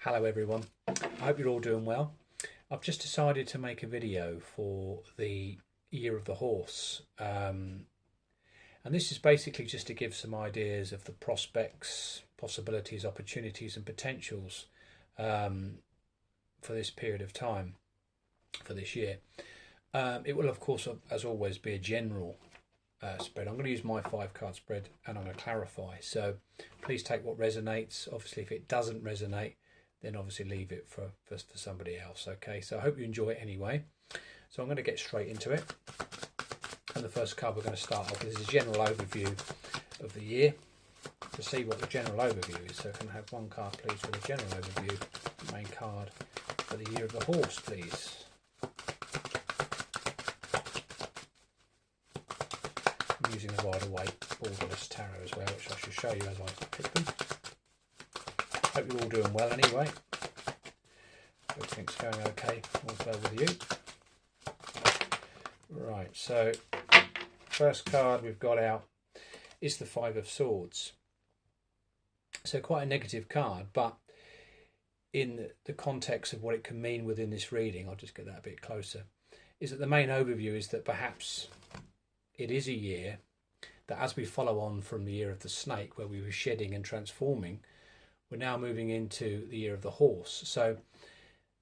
Hello everyone, I hope you're all doing well. I've just decided to make a video for the Year of the Horse, and this is basically just to give some ideas of the prospects, possibilities, opportunities and potentials for this period of time, for this year. It will of course, as always, be a general spread. I'm going to use my 5-card spread and I'm going to clarify, so please take what resonates. Obviously if it doesn't resonate, then obviously leave it for somebody else. Okay, so I hope you enjoy it anyway. So I'm going to get straight into it, and the first card we're going to start off with is a general overview of the year, to see what the general overview is. So can I have one card please for the general overview, the main card for the Year of the Horse please. I'm using a Rider-Waite borderless tarot as well, which I shall show you as I pick them. Hope you're all doing well anyway. Everything's going okay, all's well with you. Right, so first card we've got out is the 5 of Swords. So quite a negative card, but in the context of what it can mean within this reading, I'll just get that a bit closer, is that the main overview is that perhaps it is a year that, as we follow on from the Year of the Snake, where we were shedding and transforming, we're now moving into the Year of the Horse. So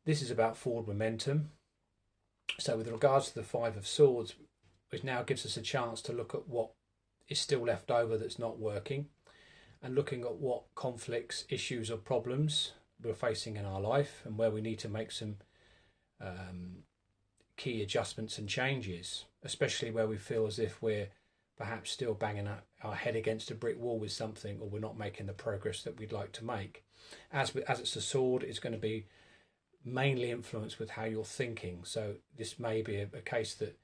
this is about forward momentum. So with regards to the 5 of Swords, it now gives us a chance to look at what is still left over that's not working, and looking at what conflicts, issues or problems we're facing in our life, and where we need to make some key adjustments and changes, especially where we feel as if we're perhaps still banging our head against a brick wall with something, or we're not making the progress that we'd like to make. As it's a sword, it's going to be mainly influenced with how you're thinking. So this may be a case that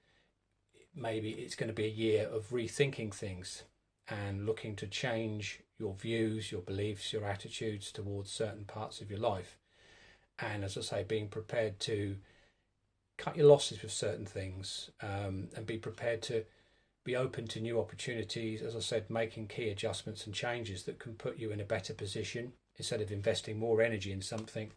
maybe it's going to be a year of rethinking things and looking to change your views, your beliefs, your attitudes towards certain parts of your life. And as I say, being prepared to cut your losses with certain things, and be prepared to be open to new opportunities. As I said, making key adjustments and changes that can put you in a better position, instead of investing more energy in something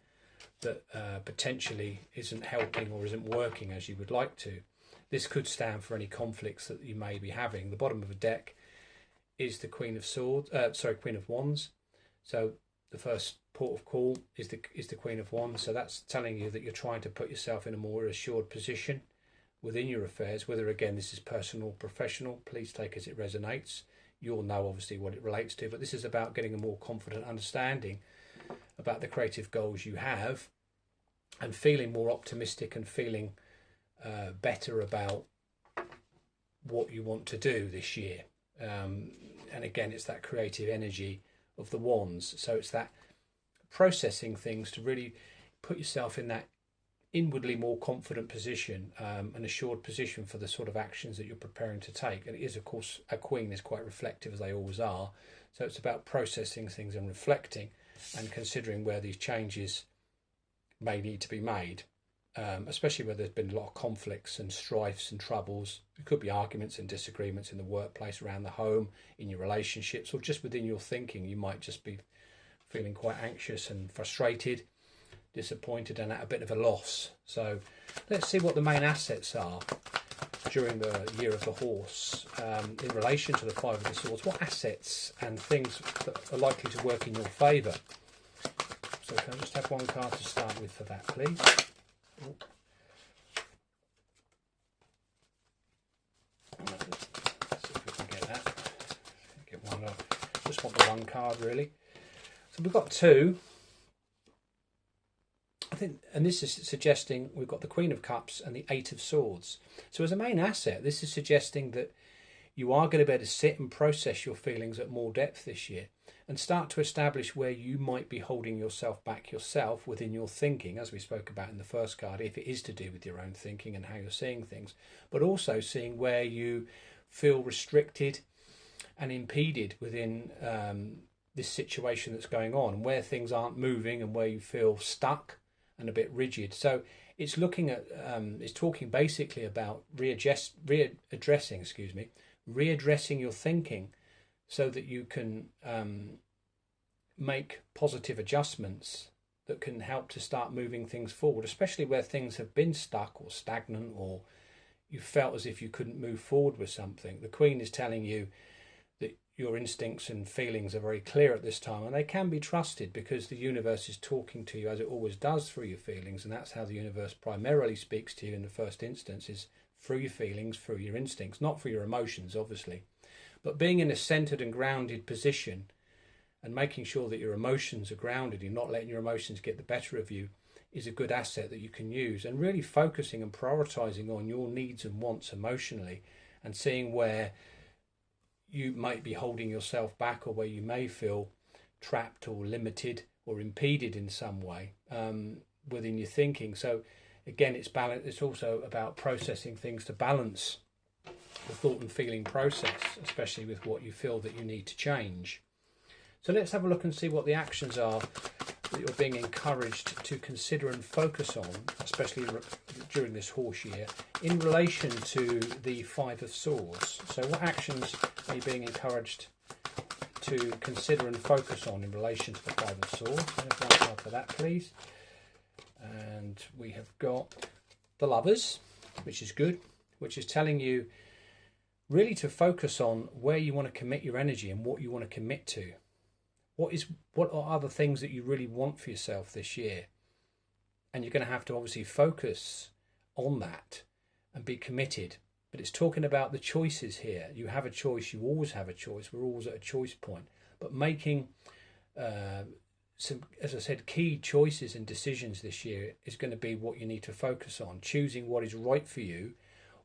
that potentially isn't helping or isn't working as you would like to. This could stand for any conflicts that you may be having. The bottom of a deck is the Queen of Wands. So the first port of call is the Queen of Wands. So that's telling you that you're trying to put yourself in a more assured position within your affairs. Whether again this is personal or professional, please take as it resonates. You'll know obviously what it relates to, but this is about getting a more confident understanding about the creative goals you have, and feeling more optimistic and feeling better about what you want to do this year. And again, it's that creative energy of the wands. So it's that processing things to really put yourself in that inwardly more confident position, an assured position for the sort of actions that you're preparing to take. And it is, of course, a queen is quite reflective, as they always are. So it's about processing things and reflecting and considering where these changes may need to be made, especially where there's been a lot of conflicts and strifes and troubles. It could be arguments and disagreements in the workplace, around the home, in your relationships, or just within your thinking. You might just be feeling quite anxious and frustrated, disappointed and at a bit of a loss. So let's see what the main assets are during the Year of the Horse in relation to the 5 of the Swords. What assets and things that are likely to work in your favour? So can I just have one card to start with for that, please? Oh. Let's see if we can get that. Get one up. Just want the one card really. So we've got 2. I think, and this is suggesting we've got the Queen of Cups and the 8 of Swords. So as a main asset, this is suggesting that you are going to be able to sit and process your feelings at more depth this year, and start to establish where you might be holding yourself back yourself within your thinking, as we spoke about in the first card, if it is to do with your own thinking and how you're seeing things, but also seeing where you feel restricted and impeded within this situation that's going on, and where things aren't moving and where you feel stuck and a bit rigid. So it's looking at, it's talking basically about readdressing your thinking, so that you can make positive adjustments that can help to start moving things forward, especially where things have been stuck or stagnant, or you felt as if you couldn't move forward with something. The Queen is telling you that your instincts and feelings are very clear at this time, and they can be trusted because the universe is talking to you as it always does through your feelings, and that's how the universe primarily speaks to you in the first instance, is through your feelings, through your instincts, not through your emotions, obviously. But being in a centered and grounded position and making sure that your emotions are grounded and not letting your emotions get the better of you is a good asset that you can use, and really focusing and prioritizing on your needs and wants emotionally, and seeing where you might be holding yourself back, or where you may feel trapped or limited or impeded in some way within your thinking. So again, it's balance. It's also about processing things to balance the thought and feeling process, especially with what you feel that you need to change. So let's have a look and see what the actions are that you're being encouraged to consider and focus on, especially during this horse year, in relation to the Five of Swords. So what actions are you being encouraged to consider and focus on in relation to the Five of Swords? And if one card for that, please. And we have got the Lovers, which is good, which is telling you really to focus on where you want to commit your energy and what you want to commit to. What are other things that you really want for yourself this year? And you're going to have to obviously focus on that and be committed. But it's talking about the choices here. You have a choice. You always have a choice. We're always at a choice point. But making some, as I said, key choices and decisions this year is going to be what you need to focus on. Choosing what is right for you,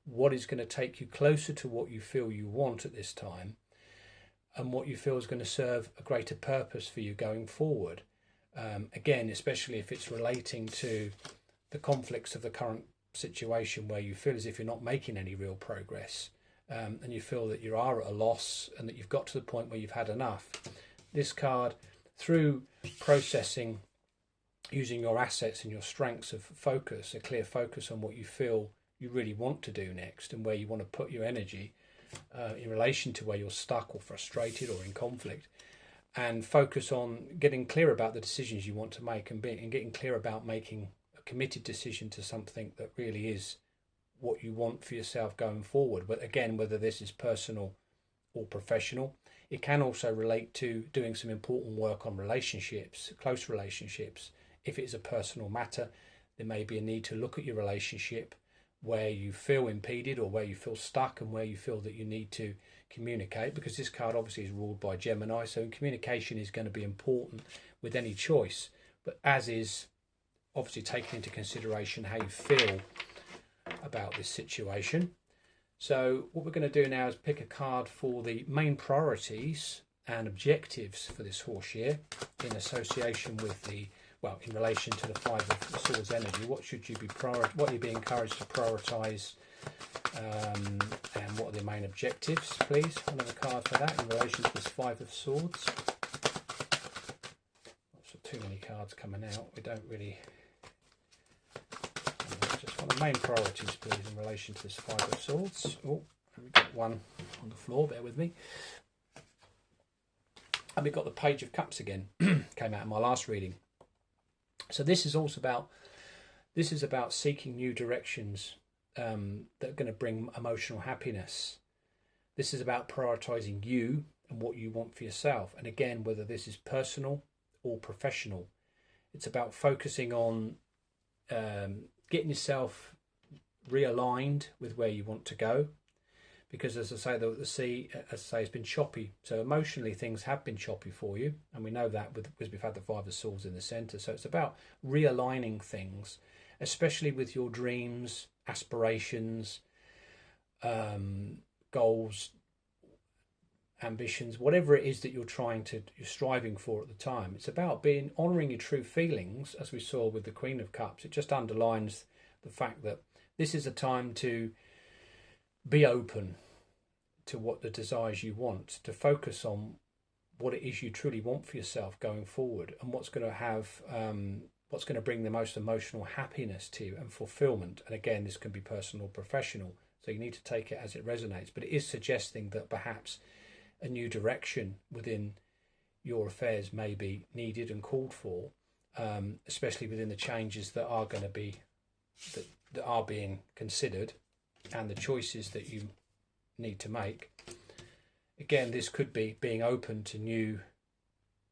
what is going to take you closer to what you feel you want at this time, and what you feel is going to serve a greater purpose for you going forward. Again, especially if it's relating to the conflicts of the current situation, where you feel as if you're not making any real progress, and you feel that you are at a loss and that you've got to the point where you've had enough. This card, through processing, using your assets and your strengths of focus, a clear focus on what you feel you really want to do next and where you want to put your energy, in relation to where you're stuck or frustrated or in conflict, and focus on getting clear about the decisions you want to make, and getting clear about making a committed decision to something that really is what you want for yourself going forward. But again, whether this is personal or professional, it can also relate to doing some important work on relationships, close relationships. If it is a personal matter, there may be a need to look at your relationship where you feel impeded or where you feel stuck, and where you feel that you need to communicate, because this card obviously is ruled by Gemini, so communication is going to be important with any choice, but as is obviously taking into consideration how you feel about this situation. So what we're going to do now is pick a card for the main priorities and objectives for this horse year in association with the, well, in relation to the Five of Swords energy. What should you be what are you being encouraged to prioritise, and what are the main objectives, please? Another card for that in relation to this Five of Swords. Lots of too many cards coming out. We don't really. Just want the main priorities, please, in relation to this Five of Swords. Oh, we've got one on the floor. Bear with me. And we've got the Page of Cups again. Came out in my last reading. So this is also about seeking new directions that are going to bring emotional happiness. This is about prioritizing you and what you want for yourself. And again, whether this is personal or professional, it's about focusing on getting yourself realigned with where you want to go. Because as I say, the sea, as I say, has been choppy. So emotionally, things have been choppy for you, and we know that because we've had the Five of Swords in the centre. So it's about realigning things, especially with your dreams, aspirations, goals, ambitions, whatever it is that you're striving for at the time. It's about honouring your true feelings, as we saw with the Queen of Cups. It just underlines the fact that this is a time to be open to what the desires you want, to focus on what it is you truly want for yourself going forward, and what's going to bring the most emotional happiness to you and fulfillment. And again, this can be personal or professional, so you need to take it as it resonates. But it is suggesting that perhaps a new direction within your affairs may be needed and called for, especially within the changes that are going to be that are being considered and the choices that you need to make. Again, this could be being open to new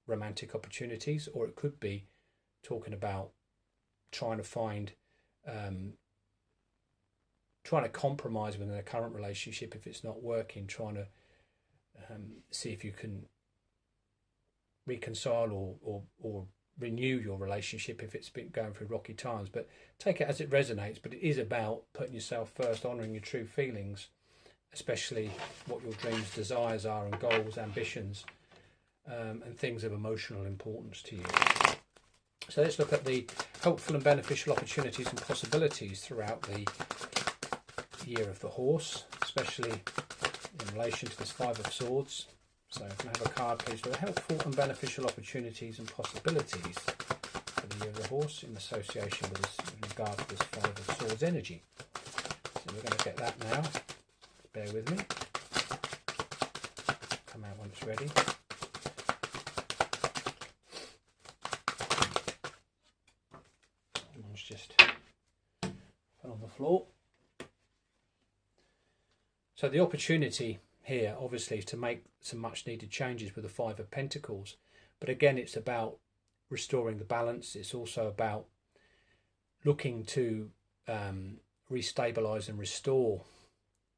romantic opportunities, or it could be talking about trying to find trying to compromise within a current relationship if it's not working, trying to see if you can reconcile or renew your relationship if it's been going through rocky times. But take it as it resonates. But it is about putting yourself first, honouring your true feelings, especially what your dreams, desires are, and goals, ambitions, and things of emotional importance to you. So let's look at the helpful and beneficial opportunities and possibilities throughout the year of the horse, especially in relation to this Five of Swords. So can I have a card, please, for the helpful and beneficial opportunities and possibilities for the year of the horse in association with this, in regard to this Five of Swords energy. So we're going to get that now. Bear with me. Come out when it's ready. One's just fell on the floor. So the opportunity here, obviously, is to make some much needed changes with the Five of Pentacles. But again, it's about restoring the balance. It's also about looking to restabilize and restore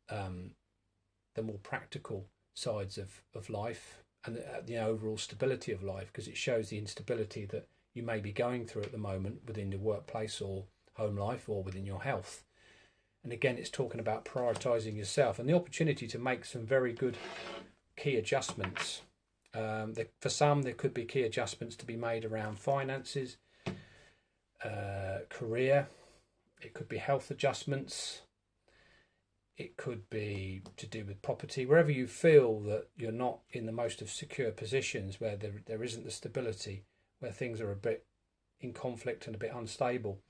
the more practical sides of life and the overall stability of life, because it shows the instability that you may be going through at the moment within your workplace or home life or within your health. And again, it's talking about prioritising yourself and the opportunity to make some very good key adjustments. For some, there could be key adjustments to be made around finances, career. It could be health adjustments. It could be to do with property. Wherever you feel that you're not in the most of secure positions, where there isn't the stability, where things are a bit in conflict and a bit unstable,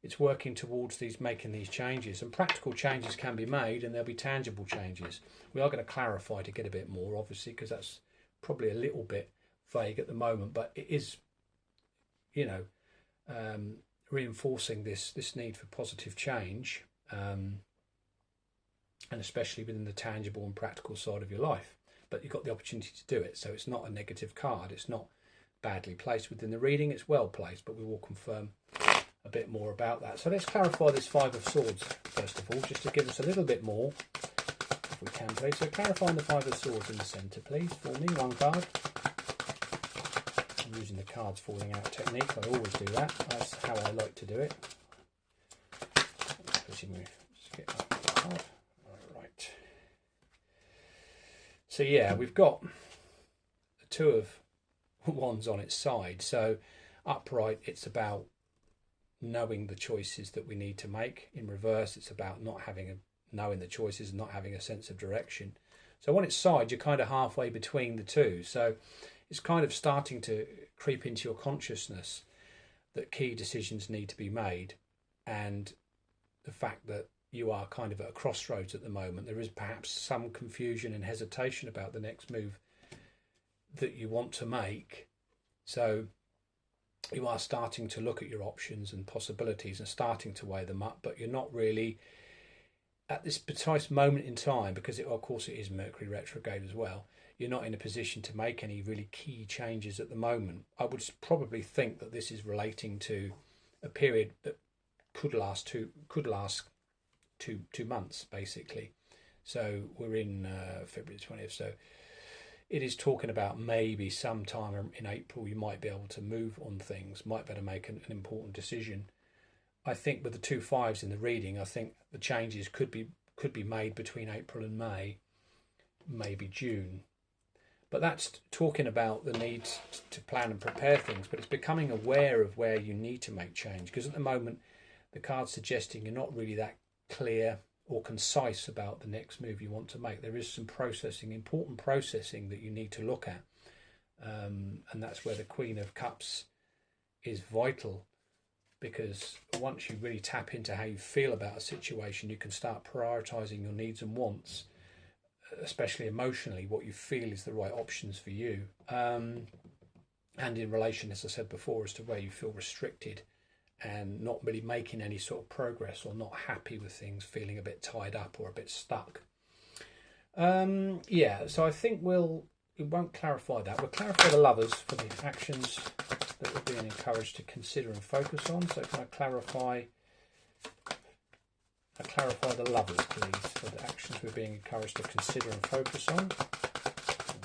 it's working towards making these changes. And practical changes can be made, and there'll be tangible changes. We are going to clarify to get a bit more, obviously, because that's probably a little bit vague at the moment, but it is, reinforcing this need for positive change, and especially within the tangible and practical side of your life. But you've got the opportunity to do it, so it's not a negative card. It's not badly placed within the reading. It's well placed, but we will confirm a bit more about that. So let's clarify this Five of Swords first of all, just to give us a little bit more, if we can, please. So clarifying the Five of Swords in the centre, please, for me. One card. I'm using the cards falling out technique. I always do that. That's how I like to do it. Let's get that card. All right. So yeah, we've got the Two of Wands on its side. So upright, it's about knowing the choices that we need to make. In reverse, it's about knowing the choices and not having a sense of direction. So on its side, you're kind of halfway between the two. So it's kind of starting to creep into your consciousness that key decisions need to be made, and the fact that you are kind of at a crossroads at the moment. There is perhaps some confusion and hesitation about the next move that you want to make. So you are starting to look at your options and possibilities and starting to weigh them up, but you're not really at this precise moment in time, because of course it is Mercury retrograde as well. You're not in a position to make any really key changes at the moment. I would probably think that this is relating to a period that could last two months, basically. So we're in February 20th, so it is talking about maybe sometime in April you might be able to move on things, might be able to make an important decision. I think with the two fives in the reading, I think the changes could be made between April and May, maybe June. But that's talking about the need to plan and prepare things, but it's becoming aware of where you need to make change, because at the moment the card's suggesting you're not really that clear or concise about the next move you want to make. There is some important processing that you need to look at, and that's where the Queen of Cups is vital, because once you really tap into how you feel about a situation, you can start prioritising your needs and wants, especially emotionally, what you feel is the right options for you. and in relation, as I said before, as to where you feel restricted and not really making any sort of progress, or not happy with things, feeling a bit tied up or a bit stuck. Yeah, so I think it won't clarify that. We'll clarify the lovers for the actions that we're being encouraged to consider and focus on. So can I clarify the lovers, please, for the actions we're being encouraged to consider and focus on.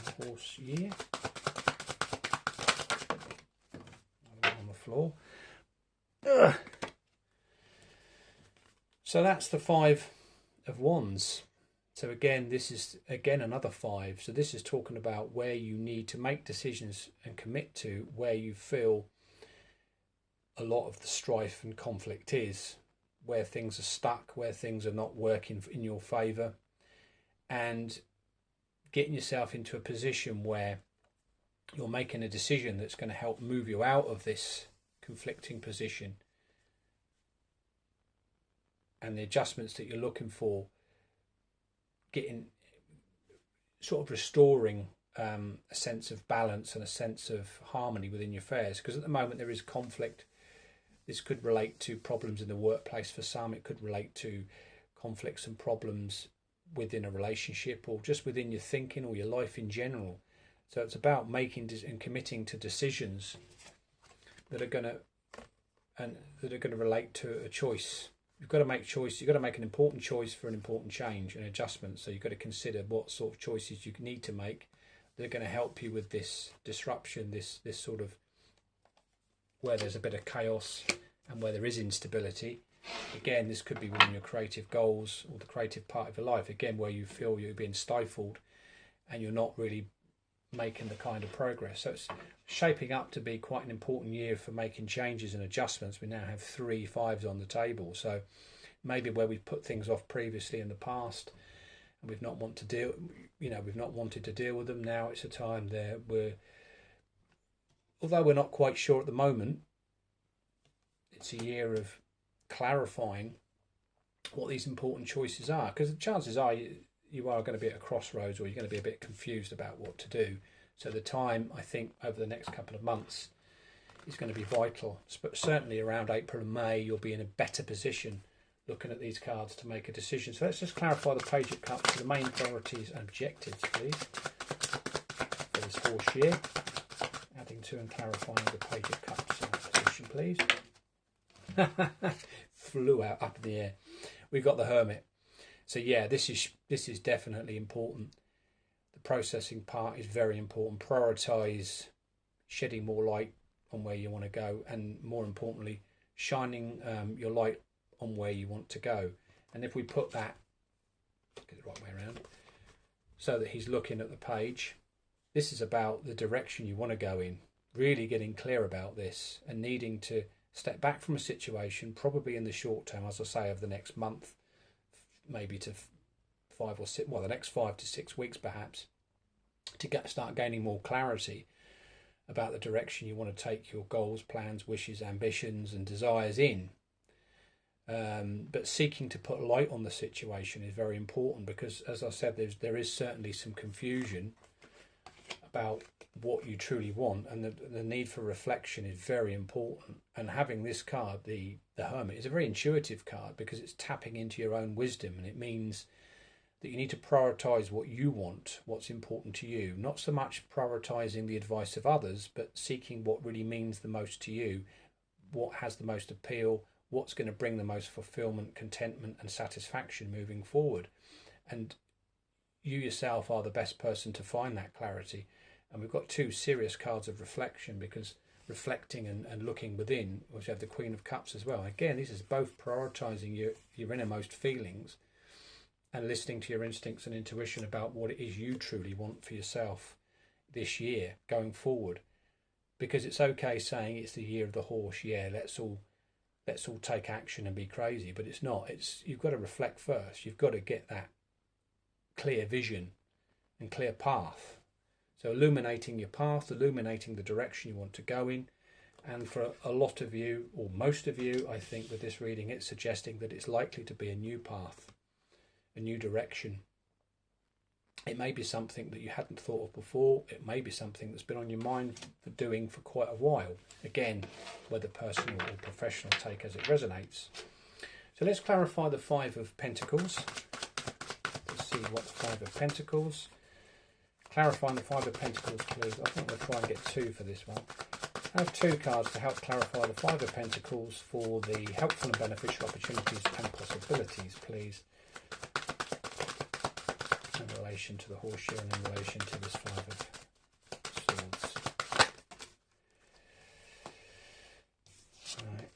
The horse year. On the floor. Ugh. So that's the 5 of Wands. So again, this is another 5. So this is talking about where you need to make decisions and commit to, where you feel a lot of the strife and conflict is, where things are stuck, where things are not working in your favour, and getting yourself into a position where you're making a decision that's going to help move you out of this conflicting position, and the adjustments that you're looking for, getting sort of restoring a sense of balance and a sense of harmony within your affairs. Because at the moment there is conflict. This could relate to problems in the workplace for some. It could relate to conflicts and problems within a relationship, or just within your thinking or your life in general. So it's about making and committing to decisions that are going to relate to a choice. You've got to make choice. You've got to make an important choice for an important change and adjustment. So you've got to consider what sort of choices you need to make that are going to help you with this disruption, this sort of where there's a bit of chaos and where there is instability. Again, this could be within your creative goals or the creative part of your life. Again, where you feel you're being stifled and you're not really making the kind of progress. So it's shaping up to be quite an important year for making changes and adjustments. We now have 3 5s on the table. So maybe where we've put things off previously in the past and we've not wanted to deal with them, now it's a time there where, although we're not quite sure at the moment, it's a year of clarifying what these important choices are, because the chances are you are going to be at a crossroads, or you're going to be a bit confused about what to do. So the time, I think, over the next couple of months is going to be vital. But certainly around April and May, you'll be in a better position looking at these cards to make a decision. So let's just clarify the Page of Cups for the main priorities and objectives, please, for this horse year. Adding to and clarifying the Page of Cups position, please. Flew out up in the air. We've got the Hermit. So yeah, this is definitely important. The processing part is very important. Prioritise shedding more light on where you want to go, and more importantly, shining your light on where you want to go. And if we put that, get the right way around, so that he's looking at the page, this is about the direction you want to go in. Really getting clear about this and needing to step back from a situation, probably in the short term, as I say, over the next month, maybe to 5 or 6, well, the next 5 to 6 weeks perhaps, to start gaining more clarity about the direction you want to take your goals, plans, wishes, ambitions and desires in. But seeking to put light on the situation is very important, because, as I said, there is certainly some confusion about what you truly want, and the need for reflection is very important. And having this card, the Hermit, is a very intuitive card, because it's tapping into your own wisdom, and it means that you need to prioritise what you want, what's important to you, not so much prioritising the advice of others, but seeking what really means the most to you, what has the most appeal, what's going to bring the most fulfilment, contentment and satisfaction moving forward. And you yourself are the best person to find that clarity. And we've got 2 serious cards of reflection, because reflecting and looking within, we have the Queen of Cups as well. Again, this is both prioritising your innermost feelings and listening to your instincts and intuition about what it is you truly want for yourself this year going forward. Because it's okay saying it's the year of the horse, yeah, let's all take action and be crazy, but it's not. You've got to reflect first. You've got to get that clear vision and clear path. So illuminating your path, illuminating the direction you want to go in. And for a lot of you, or most of you, I think with this reading, it's suggesting that it's likely to be a new path, a new direction. It may be something that you hadn't thought of before. It may be something that's been on your mind for doing for quite a while. Again, whether personal or professional, take as it resonates. So let's clarify the Five of Pentacles. Let's see what the Five of Pentacles. Clarifying the Five of Pentacles, please. I think we'll try and get two for this one. I have two cards to help clarify the Five of Pentacles for the helpful and beneficial opportunities and possibilities, please. In relation to the horseshoe and in relation to this Five of Swords. Right.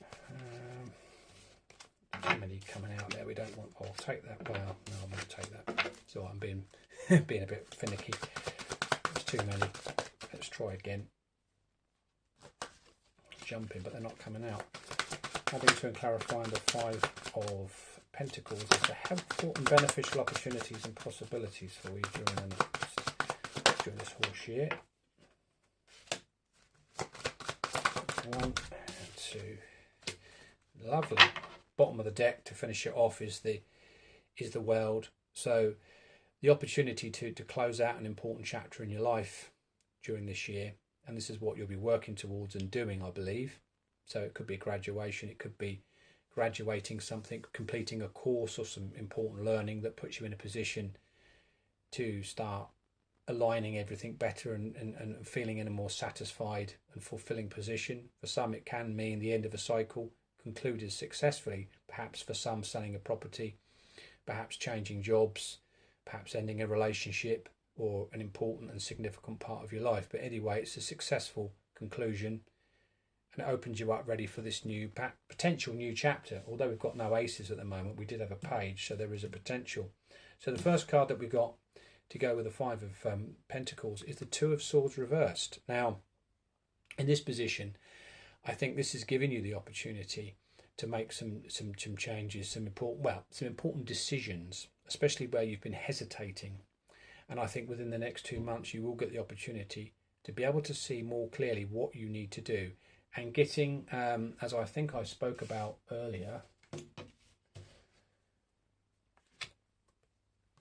Too many coming out there. We don't want. I'll take that. Well, no, I'm going to take that. So I'm being being a bit finicky. There's too many. Let's try again. Jumping, but they're not coming out. Adding to and clarifying the Five of Pentacles is the helpful and beneficial opportunities and possibilities for you during this horse year. 1 and 2. Lovely. Bottom of the deck to finish it off is the World. So the opportunity to close out an important chapter in your life during this year, and this is what you'll be working towards and doing, I believe. So it could be a graduation, it could be graduating something, completing a course or some important learning that puts you in a position to start aligning everything better and feeling in a more satisfied and fulfilling position. For some it can mean the end of a cycle concluded successfully, perhaps for some selling a property, perhaps changing jobs, perhaps ending a relationship or an important and significant part of your life. But anyway, it's a successful conclusion. And it opens you up ready for this new potential new chapter. Although we've got no aces at the moment, we did have a page, so there is a potential. So the first card that we got to go with the Five of Pentacles is the Two of Swords reversed. Now, in this position, I think this is giving you the opportunity to make some changes, some important decisions, especially where you've been hesitating. And I think within the next 2 months, you will get the opportunity to be able to see more clearly what you need to do. And getting, as I think I spoke about earlier,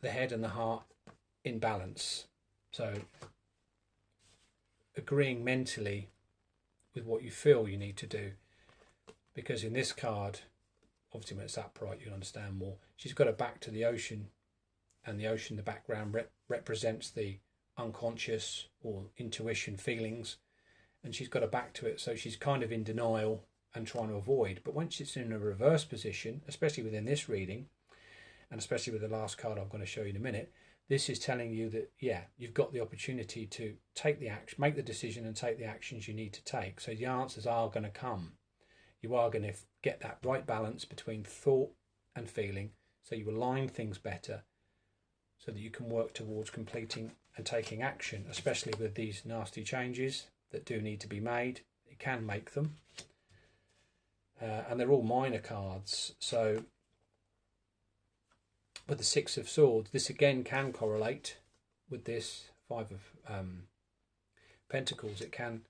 the head and the heart in balance. So agreeing mentally with what you feel you need to do. Because in this card, obviously when it's upright, you'll understand more. She's got her back to the ocean, and the ocean in the background represents the unconscious or intuition feelings. And she's got her back to it, so she's kind of in denial and trying to avoid. But once it's in a reverse position, especially within this reading, and especially with the last card I'm going to show you in a minute, this is telling you that, yeah, you've got the opportunity to take the action, make the decision and take the actions you need to take. So the answers are going to come. You are going to get that right balance between thought and feeling, so you align things better so that you can work towards completing and taking action, especially with these nasty changes that do need to be made. It can make them, and they're all minor cards. So with the Six of Swords, this again can correlate with this Five of Pentacles. It can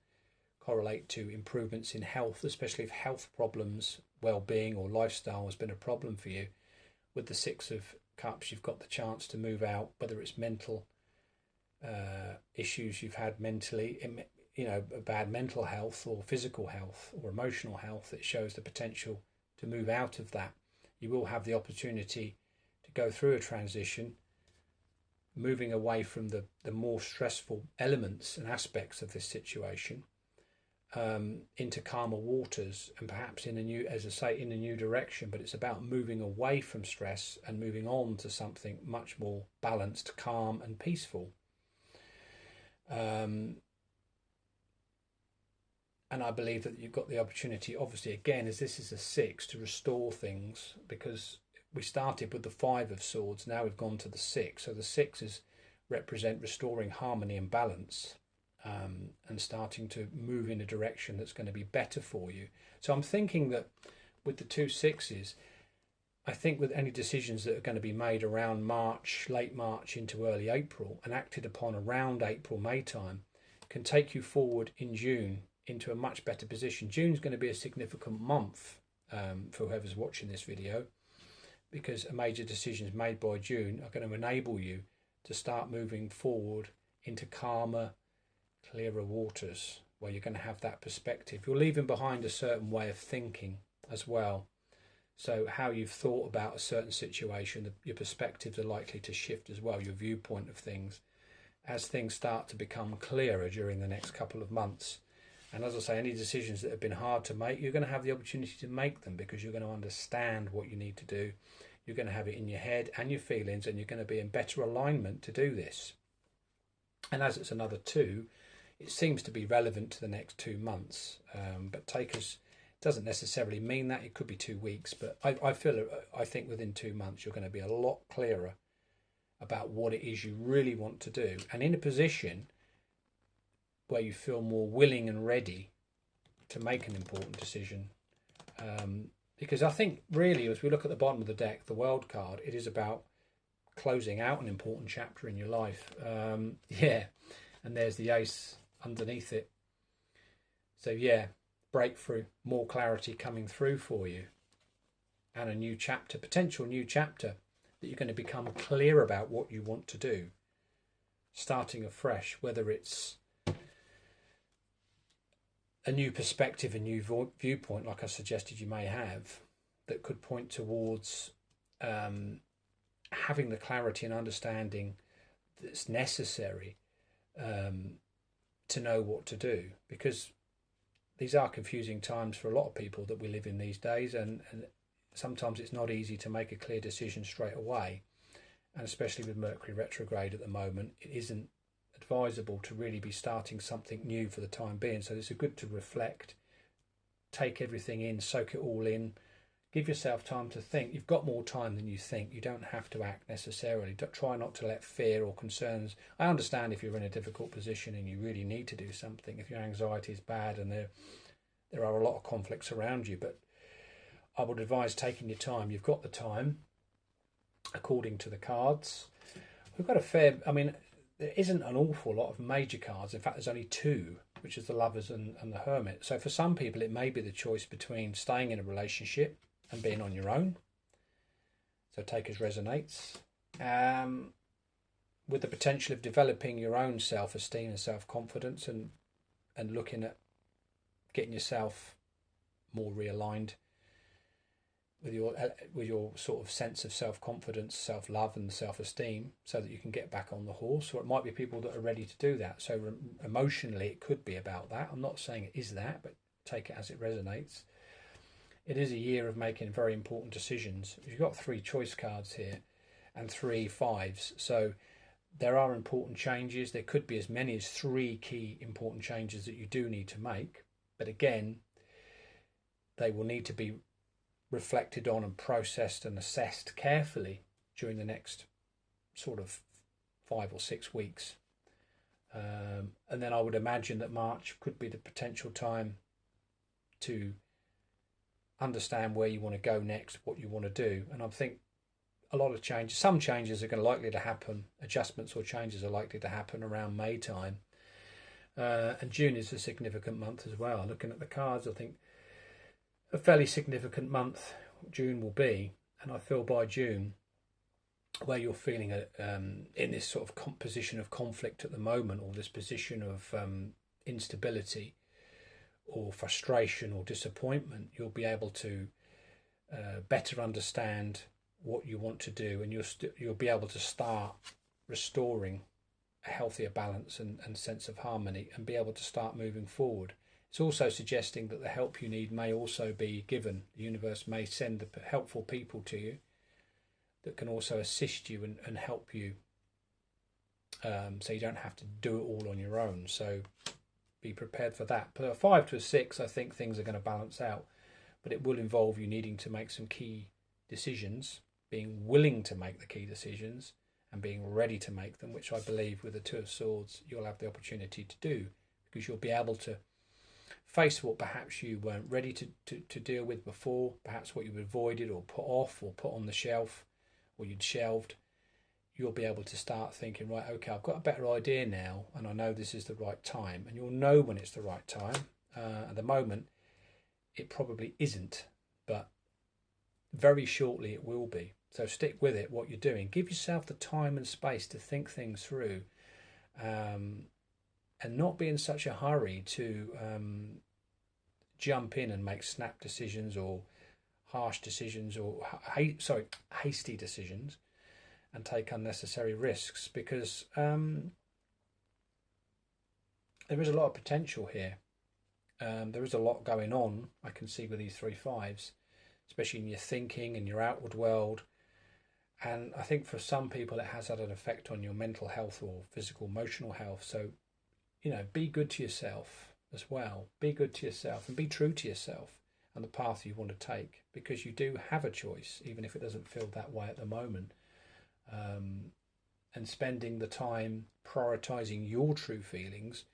correlate to improvements in health, especially if health problems, well-being or lifestyle has been a problem for you. With the Six of Cups, you've got the chance to move out, whether it's mental issues you've had mentally, bad mental health or physical health or emotional health. It shows the potential to move out of that. You will have the opportunity to go through a transition, moving away from the more stressful elements and aspects of this situation, into calmer waters, and perhaps in a new, as I say, in a new direction. But it's about moving away from stress and moving on to something much more balanced, calm and peaceful. And I believe that you've got the opportunity, obviously, again, as this is a 6, to restore things, because we started with the Five of Swords, now we've gone to the 6. So the 6s represent restoring harmony and balance, and starting to move in a direction that's going to be better for you. So I'm thinking that with the 2 6s, I think with any decisions that are going to be made around March, late March into early April, and acted upon around April, May time, can take you forward in June into a much better position. June's going to be a significant month for whoever's watching this video, because major decisions made by June are going to enable you to start moving forward into calmer, clearer waters where you're going to have that perspective. You're leaving behind a certain way of thinking as well. So how you've thought about a certain situation, your perspectives are likely to shift as well, your viewpoint of things, as things start to become clearer during the next couple of months. And as I say, any decisions that have been hard to make, you're going to have the opportunity to make them because you're going to understand what you need to do. You're going to have it in your head and your feelings, and you're going to be in better alignment to do this. And as it's another 2, it seems to be relevant to the next 2 months. But takers doesn't necessarily mean that. It could be 2 weeks, but I think within 2 months you're going to be a lot clearer about what it is you really want to do, and in a position where you feel more willing and ready to make an important decision. Because I think really, as we look at the bottom of the deck, the World card, it is about closing out an important chapter in your life. And there's the Ace underneath it. So breakthrough, more clarity coming through for you, and a new chapter, potential new chapter, that you're going to become clear about what you want to do, starting afresh, whether it's a new perspective, a new viewpoint, like I suggested you may have, that could point towards having the clarity and understanding that's necessary to know what to do, because these are confusing times for a lot of people that we live in these days, and sometimes it's not easy to make a clear decision straight away, and especially with Mercury retrograde at the moment, it isn't advisable to really be starting something new for the time being. So it's good to reflect, take everything in, soak it all in, give yourself time to think. You've got more time than you think. You don't have to act necessarily. Try not to let fear or concerns. I understand if you're in a difficult position and you really need to do something, if your anxiety is bad and there are a lot of conflicts around you, but I would advise taking your time. You've got the time according to the cards. We've got there isn't an awful lot of major cards. In fact, there's only 2, which is the Lovers and the Hermit. So for some people, it may be the choice between staying in a relationship and being on your own. So Takers resonates. With the potential of developing your own self-esteem and self-confidence, and looking at getting yourself more realigned with your sort of sense of self-confidence, self-love and self-esteem, so that you can get back on the horse. Or it might be people that are ready to do that. So emotionally it could be about that. I'm not saying it is that, but take it as it resonates. It is a year of making very important decisions. You've got 3 choice cards here and 3 5s, so there are important changes. There could be as many as 3 key important changes that you do need to make, but again, they will need to be reflected on and processed and assessed carefully during the next sort of 5 or 6 weeks. And then I would imagine that March could be the potential time to understand where you want to go next, what you want to do. And I think a lot of changes, some changes are likely to happen, adjustments or changes are likely to happen around May time. And June is a significant month as well. Looking at the cards, I think a fairly significant month June will be, and I feel by June, where you're feeling in this sort of position of conflict at the moment, or this position of instability or frustration or disappointment, you'll be able to better understand what you want to do, and you'll be able to start restoring a healthier balance and sense of harmony, and be able to start moving forward. It's also suggesting that the help you need may also be given. The universe may send the helpful people to you that can also assist you and help you, so you don't have to do it all on your own. So be prepared for that. But a 5 to a 6, I think things are going to balance out, but it will involve you needing to make some key decisions, being willing to make the key decisions and being ready to make them, which I believe with the 2 of Swords you'll have the opportunity to do, because you'll be able to face what perhaps you weren't ready to deal with before, perhaps what you avoided or put off or put on the shelf or you'd shelved. You'll be able to start thinking, right, okay, I've got a better idea now, and I know this is the right time, and you'll know when it's the right time. At the moment, it probably isn't, but very shortly it will be. So stick with it, what you're doing. Give yourself the time and space to think things through, and not be in such a hurry to jump in and make snap decisions or harsh decisions or hasty decisions, and take unnecessary risks, because there is a lot of potential here. There is a lot going on, I can see, with these 3 5s, especially in your thinking and your outward world. And I think for some people it has had an effect on your mental health or physical, emotional health. So, you know, be good to yourself as well. Be good to yourself and be true to yourself and the path you want to take, because you do have a choice, even if it doesn't feel that way at the moment. And spending the time prioritizing your true feelings,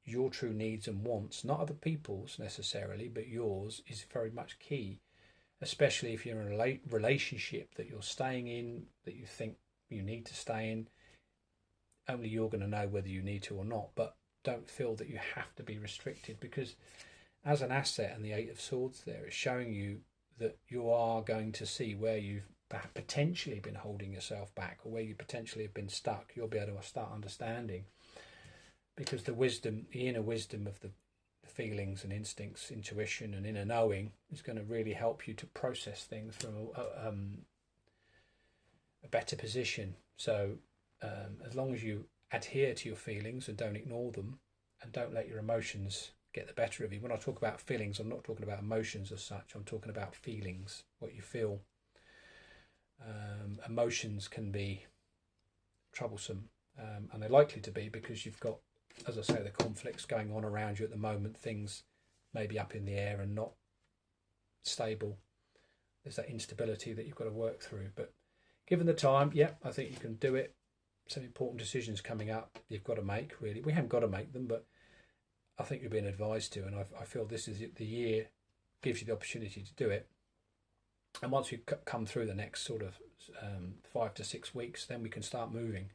your true needs and wants, not other people's necessarily, but yours, is very much key, especially if you're in a relationship that you're staying in, that you think you need to stay in. Only you're going to know whether you need to or not, but don't feel that you have to be restricted, because as an asset, and the 8 of Swords there is showing you that you are going to see where you've potentially been holding yourself back, or where you potentially have been stuck. You'll be able to start understanding, because the wisdom, the inner wisdom of the feelings and instincts, intuition and inner knowing, is going to really help you to process things from a better position. So as long as you adhere to your feelings and don't ignore them, and don't let your emotions get the better of you. When I talk about feelings, I'm not talking about emotions as such. I'm talking about feelings, what you feel. Emotions can be troublesome, and they're likely to be, because you've got, as I say, the conflicts going on around you at the moment. Things may be up in the air and not stable. There's that instability that you've got to work through. But given the time, yeah, I think you can do it. Some important decisions coming up you've got to make, really. We haven't got to make them, but I think you're being advised to, and I feel this is the year gives you the opportunity to do it. And once we've come through the next sort of 5 to 6 weeks, then we can start moving.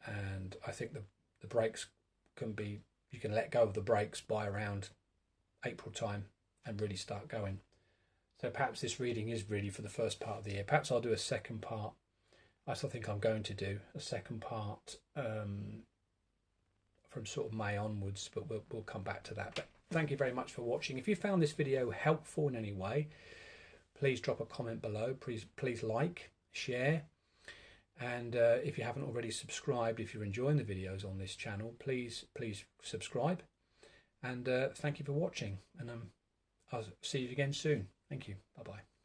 And I think the brakes can be, you can let go of the brakes by around April time and really start going. So perhaps this reading is really for the first part of the year. Perhaps I'll do a second part. I still think I'm going to do a second part from sort of May onwards, but we'll come back to that. But thank you very much for watching. If you found this video helpful in any way, please drop a comment below. Please like, share, and if you haven't already subscribed, if you're enjoying the videos on this channel, please subscribe. And thank you for watching, and I'll see you again soon. Thank you. Bye bye.